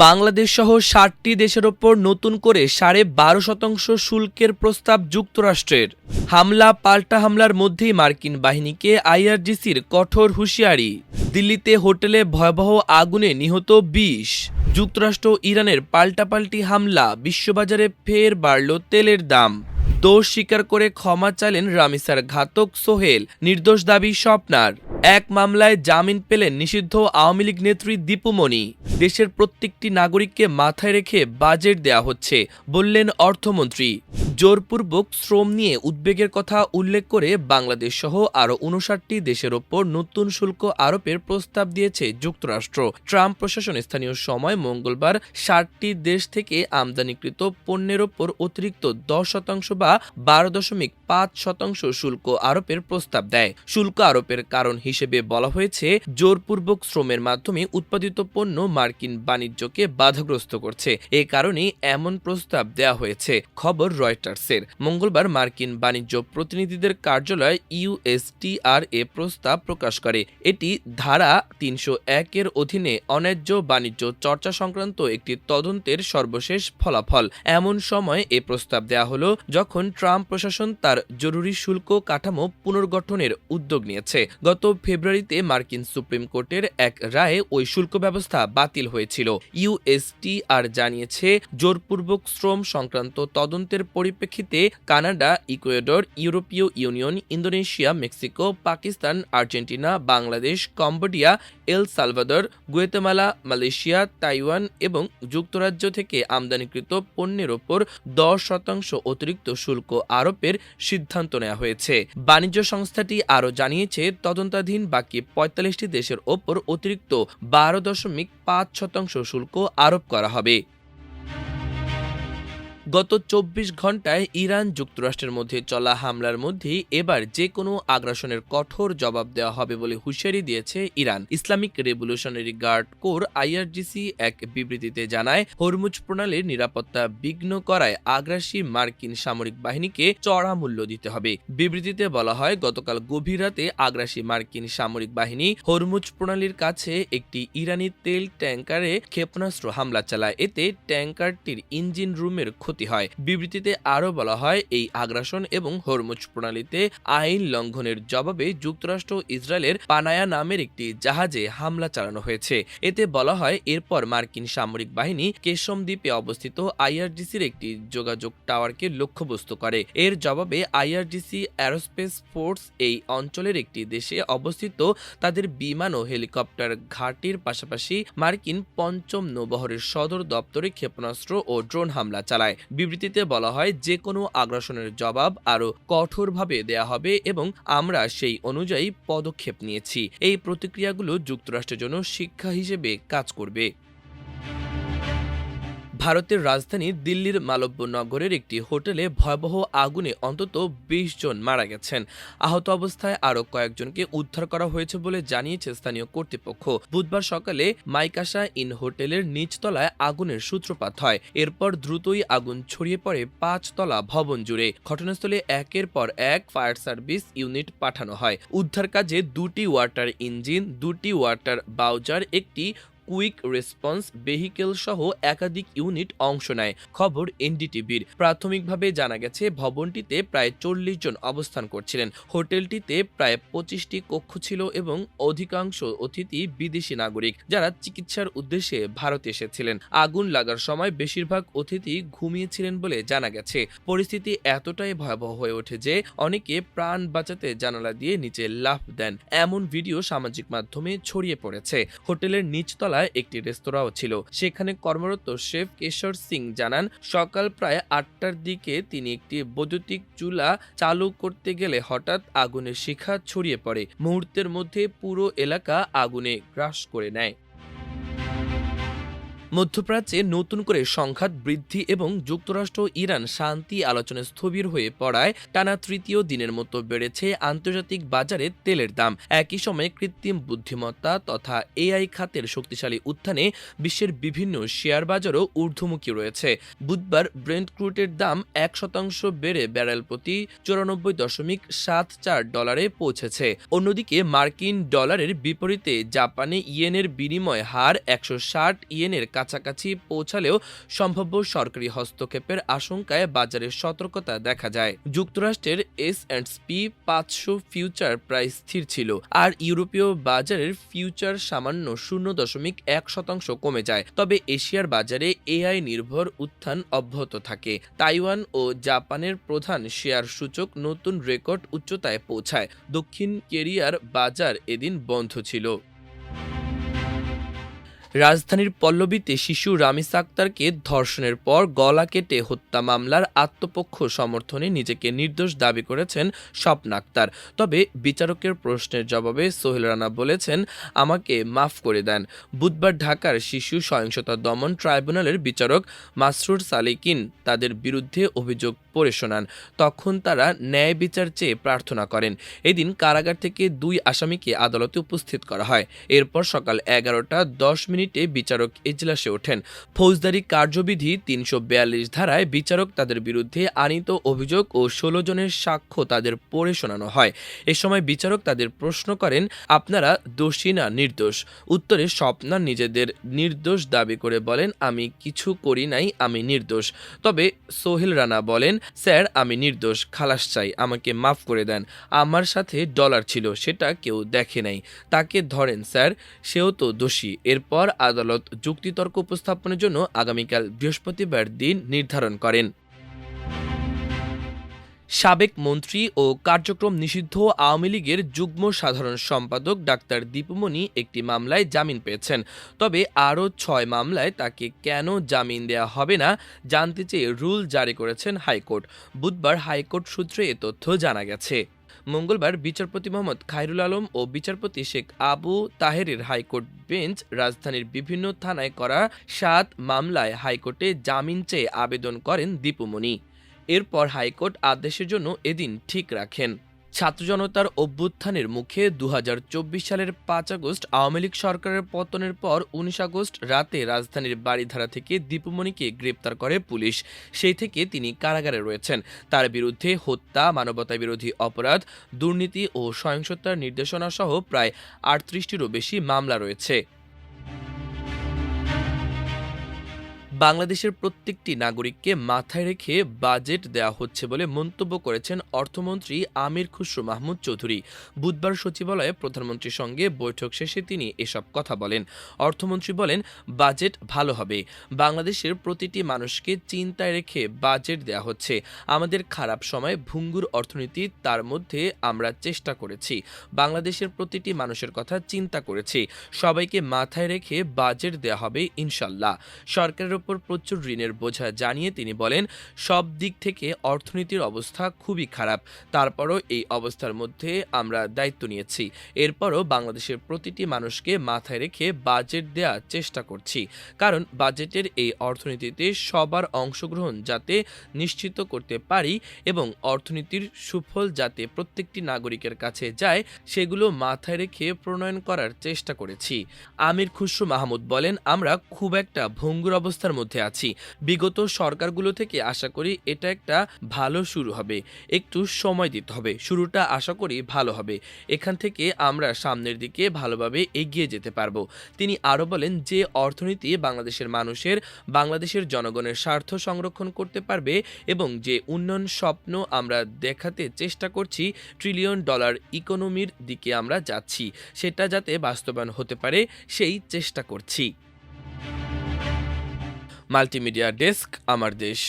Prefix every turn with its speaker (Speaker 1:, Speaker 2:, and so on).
Speaker 1: বাংলাদেশ সহ ৭টি দেশের ওপর নতুন করে ১২.৫% শুল্কের প্রস্তাব যুক্তরাষ্ট্রের। হামলা পাল্টা হামলার মধ্যেই মার্কিন বাহিনীকে আইআরজিসির কঠোর হুঁশিয়ারি। দিল্লিতে হোটেলে ভয়াবহ আগুনে নিহত ২০। যুক্তরাষ্ট্র ইরানের পাল্টাপাল্টি হামলা, বিশ্ববাজারে ফের বাড়ল তেলের দাম। দোষ স্বীকার করে ক্ষমা চাইলেন রামিসার ঘাতক সোহেল, নির্দোষ দাবি স্বপ্নার। এক মামলায় জামিন পেলেন নিষিদ্ধ আওয়ামী লীগ নেত্রী দীপুমণি। দেশের প্রত্যেকটি নাগরিককে মাথায় রেখে বাজেট দেয়া হচ্ছে, বললেন অর্থমন্ত্রী। জোরপূর্বক শ্রম নিয়ে উদ্বেগের কথা উল্লেখ করে বাংলাদেশ সহ আরও ৫৯টি দেশের ওপর নতুন শুল্ক আরোপের প্রস্তাব দিয়েছে যুক্তরাষ্ট্র। ট্রাম্প প্রশাসন স্থানীয় সময় মঙ্গলবার ৬০টি দেশ থেকে আমদানিকৃত পণ্যের ওপর অতিরিক্ত ১০% বা ১২.৫% শুল্ক আরোপের প্রস্তাব দেয়। শুল্ক আরোপের কারণ হিসেবে বলা হয়েছে, জোরপূর্বক শ্রমের মাধ্যমে উৎপাদিত পণ্য মার্কিন বাণিজ্যকে বাধাগ্রস্ত করছে। এ কারণেই এমন প্রস্তাব দেয়া হয়েছে। খবর রয়টার্সের। মঙ্গলবার মার্কিন বাণিজ্য প্রতিনিধিদের কার্যালয় ইউএসটিআর এ প্রস্তাব প্রকাশ করে। এটি ধারা ৩০১-এর অধীনে অন্যায্য বাণিজ্য চর্চা সংক্রান্ত একটি তদন্তের সর্বশেষ ফলাফল। এমন সময় এ প্রস্তাব দেয়া হলো যখন ট্রাম্প প্রশাসন তার জরুরি শুল্ক কাঠামো পুনর্গঠনের উদ্যোগ নিয়েছে। গত ফেব্রুয়ারিতে মার্কিন সুপ্রিম কোর্টের এক রায়ে ওই শুল্ক ব্যবস্থা বাতিল হয়েছিল। ইউএসটিআর জানিয়েছে, জোরপূর্বক শ্রম সংক্রান্ত তদন্তের পরিপ্রেক্ষিতে কানাডা, ইকুয়েডর, ইউরোপীয় union, Indonesia, Mexico, Pakistan, Argentina, Bangladesh, Cambodia, El Salvador, Guatemala, Malaysia, Taiwan এবং যুক্তরাজ্য থেকে আমদানিকৃত পণ্যের ওপর ১০% অতিরিক্ত শুল্ক আরোপের সিদ্ধান্ত নেওয়া হয়েছে। বাণিজ্য সংস্থাটি আরও জানিয়েছে, তদন্তাধীন বাকি ৪৫টি দেশের ওপর অতিরিক্ত ১২.৫% শুল্ক আরোপ করা হবে। গত ২৪ ঘণ্টায় ইরান যুক্তরাষ্ট্রের মধ্যে চলা হামলার মধ্যেই এবার যে কোনো আগ্রাসনের কঠোর জবাব দেওয়া হবে বলে হুঁশিয়ারি দিয়েছে Iran. Islamic Revolutionary Guard Corps IRGC এক বিবৃতিতে জানায়, হরমুজ প্রণালীর নিরাপত্তা বিঘ্ন করায় আগ্রাসী মার্কিন সামরিক বাহিনীকে চড়া মূল্য দিতে হবে। বিবৃতিতে বলা হয়, গতকাল গভীর রাতে আগ্রাসী মার্কিন সামরিক বাহিনী হরমুজ প্রণালীর কাছে একটি ইরানি তেল ট্যাঙ্কারে ক্ষেপণাস্ত্র হামলা চালায়। এতে ট্যাঙ্কারটির ইঞ্জিন রুমের ক্ষতি হয়। বিবৃতিতে আরও বলা হয়, এই আগ্রাসন এবং হরমুজ প্রণালীতে আইন লঙ্ঘনের জবাবে যুক্তরাষ্ট্র ইসরায়েলের পানায়া নামের একটি জাহাজে হামলা চালানো হয়েছে। এতে বলা হয়, এরপর মার্কিন সামরিক বাহিনী কেশম দ্বীপে অবস্থিত আইআরজিসির একটি যোগাযোগ টাওয়ারকে লক্ষ্যবস্তু করে। এর জবাবে আইআরজিসি অ্যারোস্পেস ফোর্স এই অঞ্চলের একটি দেশে অবস্থিত তাদের বিমান ও হেলিকপ্টার ঘাঁটির পাশাপাশি মার্কিন ৫ম নৌবহরের সদর দপ্তরে ক্ষেপণাস্ত্র ও ড্রোন হামলা চালায়। বিবৃতিতে বলা হয়, যে কোনো আগ্রাসনের জবাব আরও কঠোরভাবে দেয়া হবে এবং আমরা সেই অনুযায়ী পদক্ষেপ নিয়েছি। এই প্রতিক্রিয়াগুলো যুক্তরাষ্ট্রের জন্য শিক্ষা হিসেবে কাজ করবে। ভারতের রাজধানী দিল্লির মালব্য নগরের একটি হোটেলে ভয়াবহ আগুনে অন্তত ২০ জন মারা গেছেন। আহত অবস্থায় আরও কয়েকজনকে উদ্ধার করা হয়েছে বলে জানিয়েছে স্থানীয় কর্তৃপক্ষ। বুধবার সকালে মাইকাসা ইন হোটেলের নিচতলায় আগুনের সূত্রপাত হয়। এরপর দ্রুতই আগুন ছড়িয়ে পড়ে ৫ তলা ভবন জুড়ে। ঘটনাস্থলে একের পর এক ফায়ার সার্ভিস ইউনিট পাঠানো হয়। উদ্ধার কাজে ২টি ওয়াটার ইঞ্জিন, ২টি ওয়াটার বাউজার, একটি কুইক রেসপন্স ভেহিকেল সহ একাধিক ইউনিট অংশ নেয়। খবর এনডিটিভির। প্রাথমিকভাবে জানা গেছে, ভবনটিতে প্রায় ৪০ জন অবস্থান করছিলেন। হোটেলটিতে প্রায় ২৫টি কক্ষ ছিল এবং অধিকাংশ অতিথি বিদেশি নাগরিক, যারা চিকিৎসার উদ্দেশ্যে ভারতে এসেছিলেন। আগুন লাগার সময় বেশিরভাগ অতিথি ঘুমিয়েছিলেন বলে জানা গেছে। পরিস্থিতি এতটাই ভয়াবহ হয়ে ওঠে যে অনেকে প্রাণ বাঁচাতে জানালা দিয়ে নিচে লাফ দেন। এমন ভিডিও সামাজিক মাধ্যমে ছড়িয়ে পড়েছে। হোটেলের নিচতলা একটি রেস্তোরাঁও ছিল। সেখানে কর্মরত শেফ কেশর সিং জানান, সকাল প্রায় ৮টার দিকে তিনি একটি বৈদ্যুতিক চুলা চালু করতে গেলে হঠাৎ আগুনের শিখা ছড়িয়ে পড়ে। মুহূর্তের মধ্যে পুরো এলাকা আগুনে গ্রাস করে নেয়। মধ্যপ্রাচ্যে নতুন করে সংঘাত বৃদ্ধি এবং যুক্তরাষ্ট্র ইরান শান্তি আলোচনায় স্থবির হয়ে পড়ায় টানা তৃতীয় দিনের মতো বেড়েছে আন্তর্জাতিক বাজারে তেলের দাম। একই সময়ে কৃত্রিম বুদ্ধিমত্তা তথা এআই খাতের শক্তিশালী উত্থানে বিশ্বের বিভিন্ন শেয়ার বাজারও ঊর্ধ্বমুখী রয়েছে। বুধবার ব্রেন্ট ক্রুডের দাম ১% বেড়ে ব্যারেল প্রতি ৯৪.৭৪ ডলারে পৌঁছেছে। অন্যদিকে মার্কিন ডলারের বিপরীতে জাপানে ইয়েনের বিনিময় হার ১৬০ ইয়েনের কাছাকাছি পৌঁছালেও সম্ভাব্য সরকারি হস্তক্ষেপের আশঙ্কায় বাজারে সতর্কতা দেখা যায়। যুক্তরাষ্ট্রের S&P 500 ফিউচার প্রাইস স্থির ছিল, আর ইউরোপীয় বাজারের ফিউচার সামান্য 0.1% কমে যায়। তবে এশিয়ার বাজারে AI নির্ভর উত্থান অব্যাহত থাকে। তাইওয়ান ও জাপানের প্রধান শেয়ার সূচক নতুন রেকর্ড উচ্চতায় পৌঁছায়। দক্ষিণ কোরিয়ার বাজার এদিন বন্ধ ছিল। রাজধানীর পল্লবীতে শিশু রামিস আক্তারকে ধর্ষণের পর গলা কেটে হত্যা মামলার আত্মপক্ষ সমর্থনে নিজেকে নির্দোষ দাবি করেছেন স্বপ্না আক্তার। তবে বিচারকের প্রশ্নের জবাবে সোহেল রানা বলেছেন, আমাকে মাফ করে দেন। বুধবার ঢাকার শিশু সহিংসতা দমন ট্রাইব্যুনালের বিচারক মাসরুর সালেকিন তাদের বিরুদ্ধে অভিযোগ পড়ে শোনান। তখন তারা ন্যায় বিচার চেয়ে প্রার্থনা করেন। এদিন কারাগার থেকে 2 আসামিকে আদালতে উপস্থিত করা হয়। এরপর সকাল 11:10 বিচারক এজলাসে ওঠেন। ফৌজদারি কার্যবিধি 342 ধারায় বিচারক তাদের বিরুদ্ধে আনিত অভিযোগ ও 16 জনের সাক্ষ্য তাদের পড়ে শোনানো হয়। এ সময় বিচারক তাদের প্রশ্ন করেন, আপনারা দোষী না নির্দোষ? উত্তরে স্বপ্না নিজেদের নির্দোষ দাবি করে বলেন, আমি কিছু করি নাই, আমি নির্দোষ। তবে সোহেল রানা বলেন, স্যার আমি নির্দোষ, খালাস চাই, আমাকে মাফ করে দেন। আমার সাথে ডলার ছিল, সেটা কেউ দেখে নাই। তাকে ধরেন স্যার, সেও তো দোষী। এরপর আদালত যুক্তিতর্ক উপস্থাপনের জন্য আগামীকাল বৃহস্পতিবার দিন নির্ধারণ করেন। সাবেক মন্ত্রী ও কার্যক্রম নিষিদ্ধ আওয়ামী লীগের যুগ্ম সাধারণ সম্পাদক ডাক্তার দীপুমণি একটি মামলায় জামিন পেয়েছেন। তবে আরও 6 মামলায় তাকে কেন জামিন দেওয়া হবে না জানতে চেয়ে রুল জারি করেছেন হাইকোর্ট। বুধবার হাইকোর্ট সূত্রে এ তথ্য জানা গেছে। মঙ্গলবার বিচারপতি মোহাম্মদ খায়রুল আলম ও বিচারপতি শেখ আবু তাহেরের হাইকোর্ট বেঞ্চ রাজধানীর বিভিন্ন থানায় করা 7 মামলায় হাইকোর্টে জামিন চেয়ে আবেদন করেন দীপুমণি। এরপর হাইকোর্ট আদেশের জন্য এদিন ঠিক রাখেন। ছাত্র জনতার অভ্যুত্থানের মুখে 2024 সালের 5 আগস্ট আওয়ামী লীগ সরকারের পতনের পর 19 আগস্ট রাতে রাজধানীর বারিধারা থেকে দীপুমণিকে গ্রেপ্তার করে পুলিশ। সেই থেকে তিনি কারাগারে রয়েছেন। তার বিরুদ্ধে হত্যা, মানবতাবিরোধী অপরাধ, দুর্নীতি ও সহিংসতার নির্দেশনা সহ প্রায় 38টিরও বেশি মামলা রয়েছে। বাংলাদেশের প্রত্যেকটি নাগরিককে মাথায় রেখে বাজেট দেওয়া হচ্ছে বলে মন্তব্য করেছেন অর্থমন্ত্রী আমির খুসরো মাহমুদ চৌধুরী। বুধবার সচিবালয়ে প্রধানমন্ত্রীর সঙ্গে বৈঠক শেষে তিনি এসব কথা বলেন। অর্থমন্ত্রী বলেন, বাজেট ভালো হবে। বাংলাদেশের প্রতিটি মানুষকে চিন্তায় রেখে বাজেট দেওয়া হচ্ছে। আমাদের খারাপ সময় ভঙ্গুর অর্থনীতি, তার মধ্যে আমরা চেষ্টা করেছি। বাংলাদেশের প্রতিটি মানুষের কথা চিন্তা করেছি। সবাইকে মাথায় রেখে বাজেট দেওয়া হবে ইনশাল্লাহ। সরকারের উপর প্রচুর ঋণের বোঝা জানিয়ে তিনি বলেন, সব দিক থেকে অর্থনীতির অবস্থা খুবই খারাপ। তারপরও এই অবস্থার মধ্যে আমরা দায়িত্ব নিয়েছি। এরপরও বাংলাদেশের প্রতিটি মানুষকে মাথায় রেখে বাজেট দেওয়ার চেষ্টা করছি। কারণ বাজেটের এই অর্থনীতিতে সবার অংশগ্রহণ যাতে নিশ্চিত করতে পারি এবং অর্থনীতির সুফল যাতে প্রত্যেকটি নাগরিকের কাছে যায়, সেগুলো মাথায় রেখে প্রণয়ন করার চেষ্টা করেছি। আমির খুসরো মাহমুদ বলেন, আমরা খুব একটা ভঙ্গুর অবস্থার মধ্যে আছি। বিগত সরকারগুলো থেকে আশা করি এটা একটা ভালো শুরু হবে। একটু সময় দিতে হবে, শুরুটা আশা করি ভালো হবে। এখান থেকে আমরা সামনের দিকে ভালোভাবে এগিয়ে যেতে পারবো। তিনি আরও বলেন, যে অর্থনীতি বাংলাদেশের জনগণের স্বার্থ সংরক্ষণ করতে পারবে এবং যে উন্নয়ন স্বপ্ন আমরা দেখাতে চেষ্টা করছি, ট্রিলিয়ন ডলার ইকোনমির দিকে আমরা যাচ্ছি, সেটা যাতে বাস্তবায়ন হতে পারে সেই চেষ্টা করছি। মাল্টিমিডিয়া ডেস্ক, আমার দেশ।